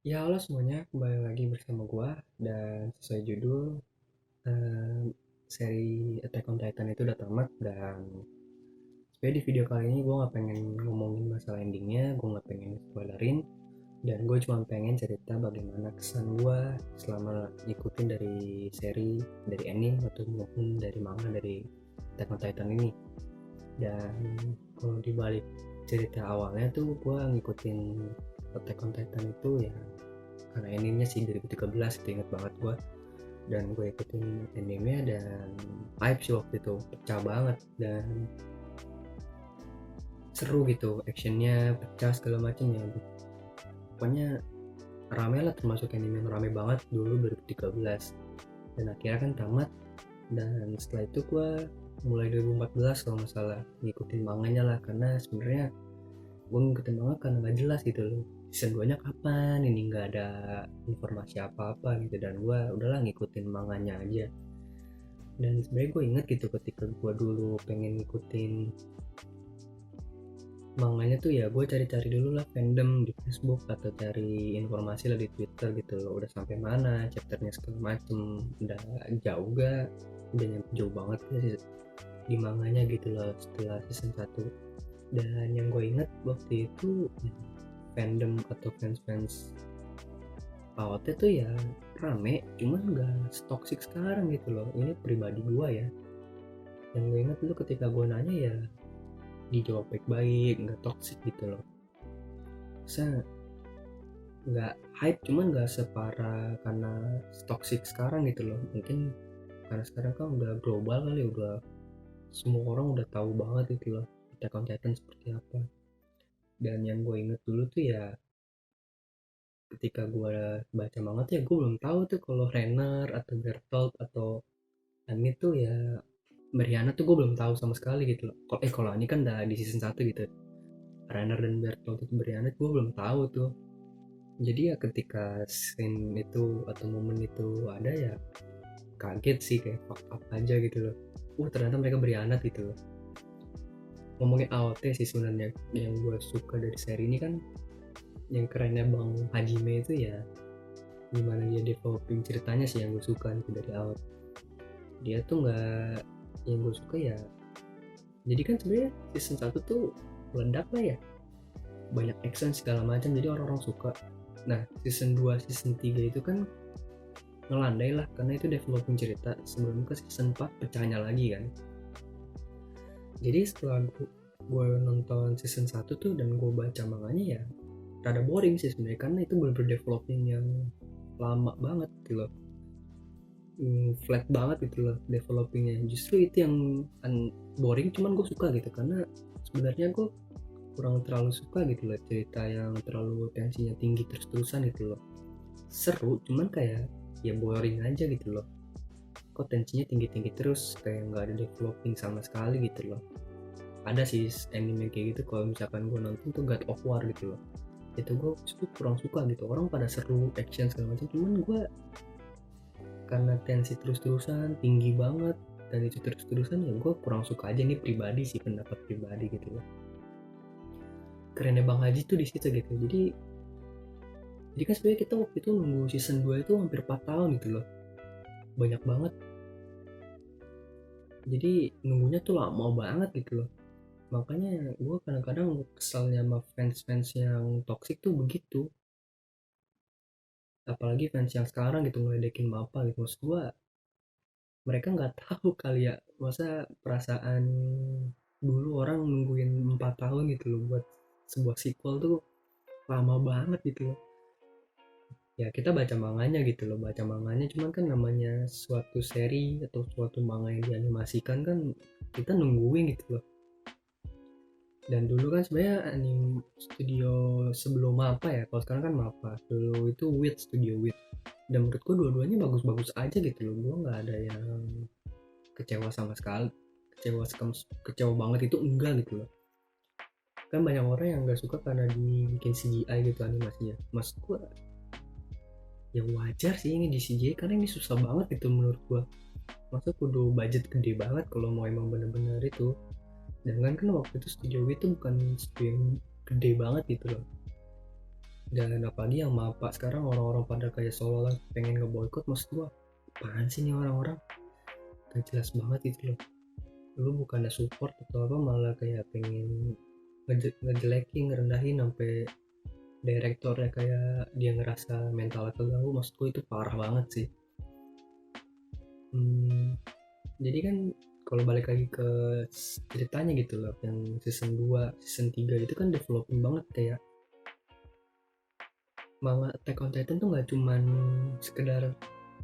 Ya, halo semuanya, kembali lagi bersama gua dan sesuai judul eh, seri Attack on Titan itu udah tamat dan sebenarnya di video kali ini gua nggak pengen ngomongin masalah endingnya, gua nggak pengen spoilerin dan gue cuma pengen cerita bagaimana kesan gua selama ngikutin dari seri, dari anime atau maupun dari manga dari Attack on Titan ini. Dan kalau dibalik cerita awalnya tuh gua ngikutin Attack on Titan itu ya karena animenya sih 2013 itu inget banget gue, dan gue ikutin animenya dan hype sih waktu itu pecah banget dan seru gitu, actionnya pecah segala macam ya, pokoknya rame lah, termasuk anime yang rame banget dulu 2013. Dan akhirnya kan tamat, dan setelah itu gue mulai 2014 kalau nggak salah ngikutin manganya lah, karena sebenarnya gue ngikutin manga karena nggak jelas gitu loh season 2 nya kapan, ini nggak ada informasi apa-apa gitu, dan gue udahlah ngikutin manganya aja. Dan sebenarnya gue inget gitu ketika gue dulu pengen ngikutin manganya tuh ya gue cari-cari dulu lah fandom di Facebook atau cari informasi lah di Twitter gitu loh, udah sampai mana chapternya segala macem, udah jauh gak, udah nyampe jauh banget ya di manganya gitu loh setelah season 1. Dan yang gue inget waktu itu fandom atau fans-fans AOT tuh ya rame, cuman gak toxic sekarang gitu loh, ini pribadi gue ya. Dan gue inget dulu ketika gue nanya ya dijawab baik-baik, nggak toxic gitu loh. Saya nggak hype, cuman nggak separah karena toxic sekarang gitu loh. Mungkin karena sekarang kan udah global kali, udah semua orang udah tahu banget gitu loh Attack on Titan seperti apa. Dan yang gue inget dulu tuh ya ketika gue baca manga tuh ya gue belum tahu tuh kalau Renner atau Bertolt atau Ani tuh ya berkhianat tuh gue belum tahu sama sekali gitu loh. Kalau Ani kan udah di season 1 gitu. Renner dan Bertolt itu berkhianat gue belum tahu tuh. Jadi ya ketika scene itu atau momen itu ada ya kaget sih, kayak fuck up aja gitu loh. Ternyata mereka berkhianat gitu loh. Ngomongin AOT sih sebenarnya yang gue suka dari seri ini kan, yang kerennya Bang Hajime itu ya gimana dia developing ceritanya sih yang gue suka gitu dari awal. Dia tuh nggak, yang gue suka ya, jadi kan sebenarnya season 1 tuh meledak lah ya, banyak action segala macam jadi orang-orang suka. Nah season 2 season 3 itu kan ngelandai lah karena itu developing cerita, sebelum ke season 4 pecahnya lagi kan. Jadi setelah gue nonton season 1 tuh dan gue baca manganya ya rada boring sih sebenarnya, karena itu bener-bener developing yang lama banget gitu loh. Flat banget gitu loh developingnya, justru itu yang boring, cuman gue suka gitu karena sebenarnya gue kurang terlalu suka gitu loh cerita yang terlalu tensinya tinggi terus-terusan gitu loh. Seru cuman kayak ya boring aja gitu loh, kok tensinya tinggi-tinggi terus kayak nggak ada developing sama sekali gitu loh. Ada sih anime kayak gitu, kalau misalkan gue nonton tuh God of War gitu loh, itu gue kurang suka gitu, orang pada seru action segala macam, cuman gue karena tensi terus-terusan tinggi banget dan itu terus-terusan ya gue kurang suka aja, nih pribadi sih, pendapat pribadi gitu loh. Kerennya Bang Haji tuh di situ gitu, jadi kan sebenarnya kita waktu itu nunggu season 2 itu hampir 4 tahun gitu loh, banyak banget, jadi nunggunya tuh lama banget gitu loh. Makanya gue kadang-kadang kesalnya sama fans-fans yang toxic tuh begitu, apalagi fans yang sekarang gitu ngeledekin Mappa gitu. Maksud gue mereka nggak tahu kali ya, masa perasaan dulu orang nungguin 4 tahun gitu loh buat sebuah sequel tuh lama banget gitu loh. Ya kita baca manganya gitu loh, baca manganya, cuman kan namanya suatu seri atau suatu manga yang dianimasikan kan kita nungguin gitu loh. Dan dulu kan sebenarnya anime studio sebelum apa ya, kalau sekarang kan Mappa, dulu itu Wit, studio Wit, dan menurutku dua-duanya bagus-bagus aja gitu loh, gue nggak ada yang kecewa sama sekali, kecewa kecewa banget itu enggak gitu loh. Kan banyak orang yang nggak suka karena dibikin CGI gitu animasinya, mas gue ya wajar sih ini di CGI karena ini susah banget gitu menurut gue. Masa kudu budget gede banget kalau mau emang bener-bener itu, dan kan waktu itu studio itu bukan studio yang gede banget gitu loh. Dan apalagi yang MAPA sekarang orang-orang pada kayak seolah-olah pengen ngeboikot, maksud gua apaan sih nih orang-orang, gak jelas banget itu loh. Lu bukannya support atau apa, malah kayak pengen ngejelekin, ngerendahin sampai direktornya kayak dia ngerasa mentalnya keganggu. Maksud gue itu parah banget sih. Jadi kan kalau balik lagi ke ceritanya gitu loh, yang season 2 season 3 itu kan developing banget, kayak manga Attack on Titan tuh gak cuman sekedar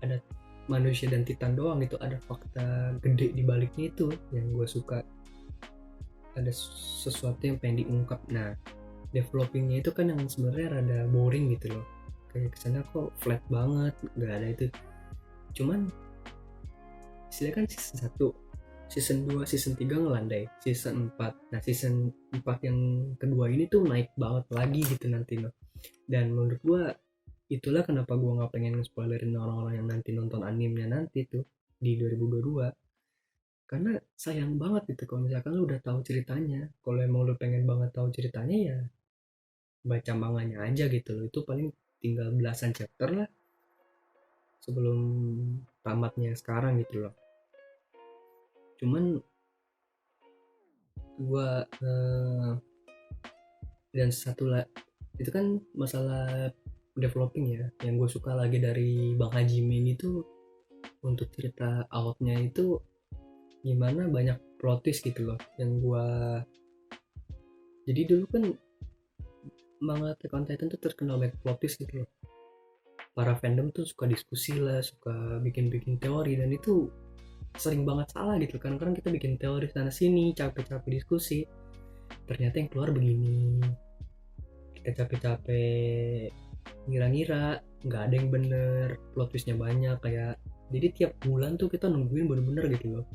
ada manusia dan titan doang gitu, ada fakta gede di baliknya itu yang gue suka. Ada sesuatu yang pengen diungkap. Nah, developingnya itu kan yang sebenarnya rada boring gitu loh, kayak kesana kok flat banget, gak ada itu. Cuman istilahnya kan season 1, season 2, season 3 ngelandai, season 4. Nah, season 4 yang kedua ini tuh naik banget lagi gitu nanti loh. Dan menurut gua itulah kenapa gua nggak pengen spoilerin orang-orang yang nanti nonton animenya nanti tuh di 2022, karena sayang banget gitu kalau misalkan lu udah tahu ceritanya. Kalau emang lu pengen banget tahu ceritanya, ya baca manganya aja gitu loh. Itu paling tinggal belasan chapter lah sebelum tamatnya sekarang gitu loh. Cuman gua dan satu lah, itu kan masalah developing ya, yang gue suka lagi dari Bang Hajime ini tuh, untuk cerita outnya itu gimana banyak plot twist gitu loh. Yang gue, jadi dulu kan manga Attack on Titan tuh terkenal banyak plot twist gitu loh. Para fandom tuh suka diskusi lah, suka bikin-bikin teori, dan itu sering banget salah gitu. Kadang-kadang kita bikin teori sana sini, capek-capek diskusi, ternyata yang keluar begini. Kita capek-capek ngira-ngira, nggak ada yang bener, plot twistnya banyak kayak. Jadi tiap bulan tuh kita nungguin bener-bener gitu loh.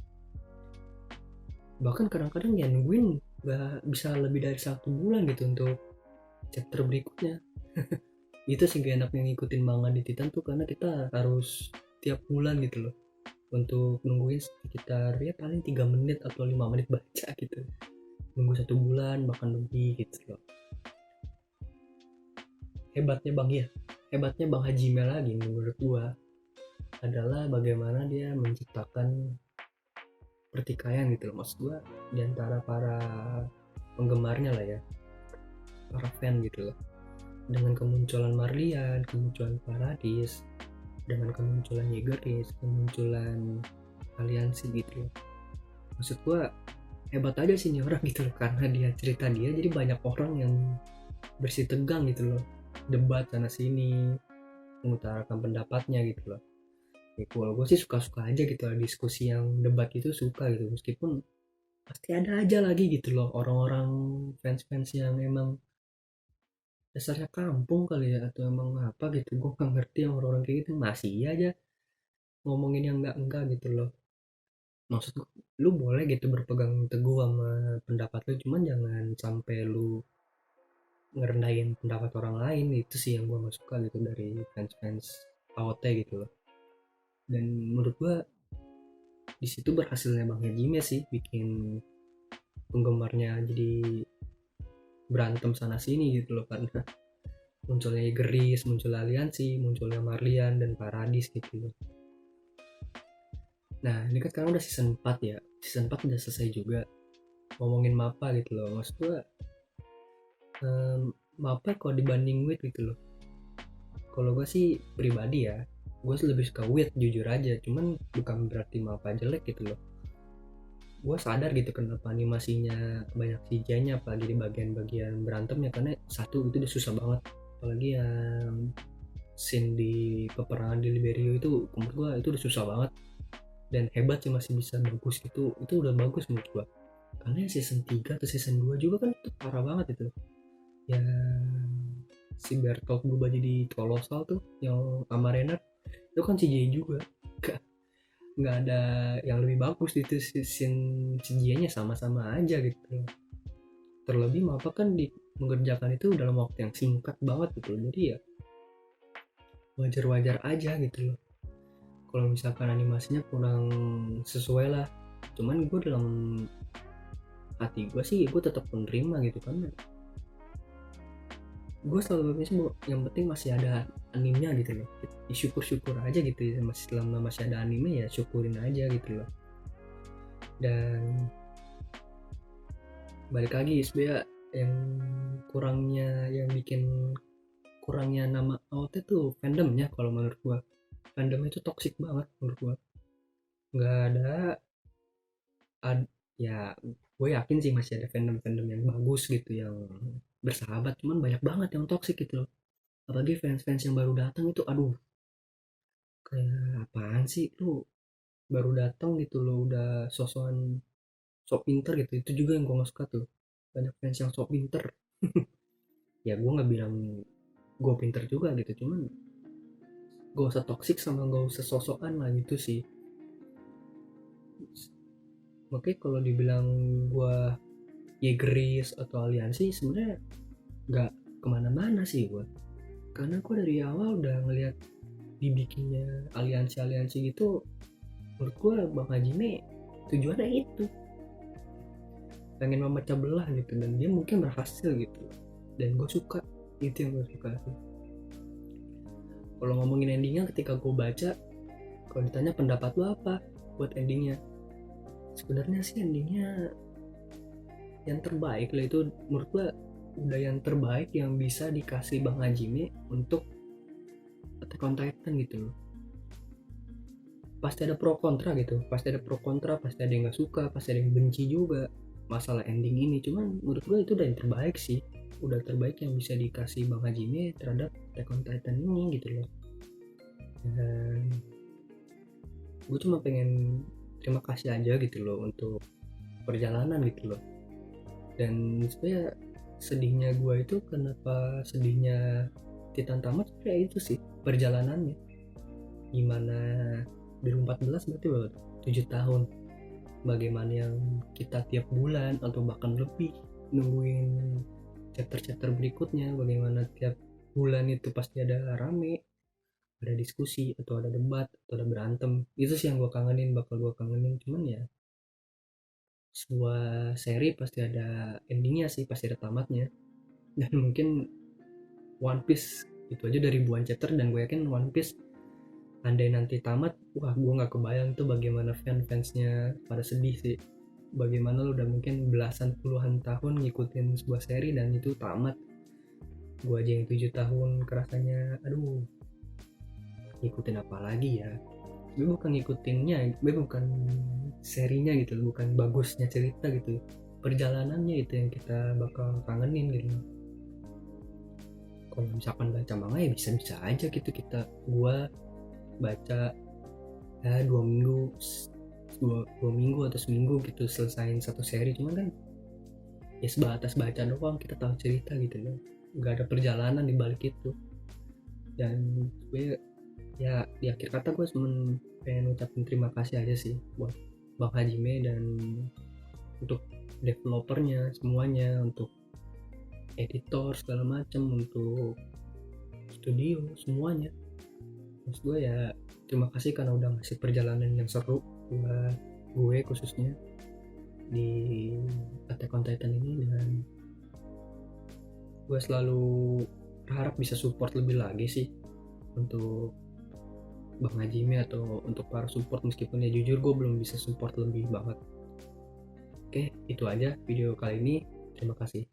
Bahkan kadang-kadang ya nungguin nggak bisa lebih dari 1 bulan gitu untuk chapter berikutnya. Itu sih gak enaknya ngikutin manga di Titan tuh, karena kita harus tiap bulan gitu loh untuk nungguin sekitar ya paling 3 menit atau 5 menit baca gitu, nunggu 1 bulan bahkan lebih gitu loh. Hebatnya Bang Hajime lagi menurut gua adalah bagaimana dia menciptakan pertikaian gitu loh, maksud gua di antara para penggemarnya lah ya, para fan gitu loh, dengan kemunculan Marlian, kemunculan Paradis, dengan kemunculan Yegeris, kemunculan aliansi gitu loh. Maksud gua hebat aja sih nih orang gitu loh, karena dia cerita dia jadi banyak orang yang bersih tegang gitu loh, debat sana sini, mengutarakan pendapatnya gitu loh. Ya, kalau gue sih suka-suka aja gitu lah diskusi yang debat itu, suka gitu, meskipun pasti ada aja lagi gitu loh orang-orang fans-fans yang emang dasarnya kampung kali ya, atau emang apa gitu, gue gak ngerti yang orang-orang kayak gitu masih aja ngomongin yang enggak gitu loh. Maksud gue, lu boleh gitu berpegang teguh sama pendapat lu, cuman jangan sampai lu ngerendahin pendapat orang lain. Itu sih yang gue gak suka gitu dari fans-fans AOT gitu loh. Dan menurut gue di situ berhasilnya Bang Hajime sih bikin penggemarnya jadi berantem sana sini gitu loh, karena munculnya Geris, muncul aliansi, munculnya Marlian dan Paradis gitu loh. Nah ini kan sekarang udah season 4 ya, season 4 udah selesai juga, ngomongin MAPPA gitu loh. Maksud gue MAPPA kalau dibanding WIT gitu loh, kalau gue sih pribadi ya, gue lebih suka WIT jujur aja. Cuman bukan berarti MAPPA jelek gitu loh. Gue sadar gitu kenapa animasinya banyak CGI-nya, apalagi di bagian-bagian berantemnya, karena satu itu udah susah banget, apalagi yang scene di peperangan di Liberio itu menurut gue itu udah susah banget. Dan hebat sih masih bisa bagus gitu, itu udah bagus menurut gue. Karena season 3 atau season 2 juga kan itu parah banget itu, yang si Bertolt berubah jadi kolosal tuh, yang Amarena itu kan CGI juga, nggak ada yang lebih bagus itu. Scene CGI-nya sama-sama aja gitu. Terlebih apa kan mengerjakan itu dalam waktu yang singkat banget gitu, jadi ya wajar-wajar aja gitu loh kalau misalkan animasinya kurang sesuai lah. Cuman gue dalam hati gue sih gue tetap menerima gitu, karena gue selalu berpikir yang penting masih ada animenya gitu loh, syukur-syukur aja gitu ya, selama masih ada anime ya syukurin aja gitu loh. Dan balik lagi sebenarnya yang bikin kurangnya nama AOT tuh fandomnya. Kalau menurut gue fandomnya itu toxic banget menurut gue. Nggak ya gue yakin sih masih ada fandom yang bagus gitu, yang bersahabat, cuman banyak banget yang toxic gitu loh. Apalagi fans-fans yang baru datang itu, aduh, kayak apaan sih lu, baru datang gitu lo udah sosokan sok pinter gitu. Itu juga yang gue gak suka tuh, banyak fans yang sok pinter. Ya gue nggak bilang gue pinter juga gitu, cuman gak usah toxic sama gak usah sosokan lah gitu sih. Oke, kalau dibilang gue Yegeris atau aliansi, sebenarnya nggak kemana-mana sih gue, karena gue dari awal udah ngelihat dibikinnya aliansi gitu. Menurut gue Bang Hajime tujuannya itu pengen memecah belah gitu, dan dia mungkin berhasil gitu, dan gue suka. Itu yang gue suka sih. Kalau ngomongin endingnya, ketika gue baca, kalau ditanya pendapat lo apa buat endingnya, sebenarnya sih endingnya yang terbaik lah. Itu menurut gue udah yang terbaik yang bisa dikasih Bang Hajime untuk Attack on Titan gitu loh. Pasti ada pro kontra gitu, pasti ada pro kontra, pasti ada yang nggak suka, pasti ada yang benci juga masalah ending ini. Cuman menurut gue itu udah yang terbaik sih, udah terbaik yang bisa dikasih Bang Hajime terhadap Attack on Titan ini gitu loh. Dan gue cuma pengen terima kasih aja gitu loh untuk perjalanan gitu loh. Dan sebenarnya sedihnya gue itu, kenapa sedihnya Titan tamat, kayak itu sih perjalanannya. Gimana 2014 berarti berapa? 7 tahun. Bagaimana yang kita tiap bulan atau bahkan lebih nungguin chapter-chapter berikutnya. Bagaimana tiap bulan itu pasti ada rame, ada diskusi atau ada debat atau ada berantem. Itu sih yang gue kangenin, bakal gue kangenin. Cuman ya sebuah seri pasti ada endingnya sih, pasti ada tamatnya. Dan mungkin One Piece itu aja dari ribuan chapter, dan gue yakin One Piece andai nanti tamat, wah gue nggak kebayang tuh bagaimana fansnya pada sedih sih. Bagaimana lo udah mungkin belasan puluhan tahun ngikutin sebuah seri dan itu tamat. Gue aja yang 7 tahun kerasanya, aduh, ngikutin apa lagi ya. Gue bukan ngikutinnya, gue bukan serinya gitu, bukan bagusnya cerita gitu, perjalanannya itu yang kita bakal kangenin gitu. Kalau misalkan baca manga ya bisa-bisa aja gitu, gue baca ya 2 minggu, 2 minggu atau seminggu gitu selesain satu seri. Cuman kan ya sebatas baca doang, kita tahu cerita gitu loh, nggak ada perjalanan di balik itu. Dan gue ya di akhir kata gue cuma pengen ucapin terima kasih aja sih buat Bang Hajime, dan untuk developernya semuanya, untuk editor segala macam, untuk studio semuanya. Maksud gue ya terima kasih karena udah ngasih perjalanan yang seru buat gue khususnya di Attack on Titan ini. Dan gue selalu berharap bisa support lebih lagi sih untuk Bang Hajime atau untuk para support, meskipun ya jujur gue belum bisa support lebih banget. Oke, itu aja video kali ini. Terima kasih.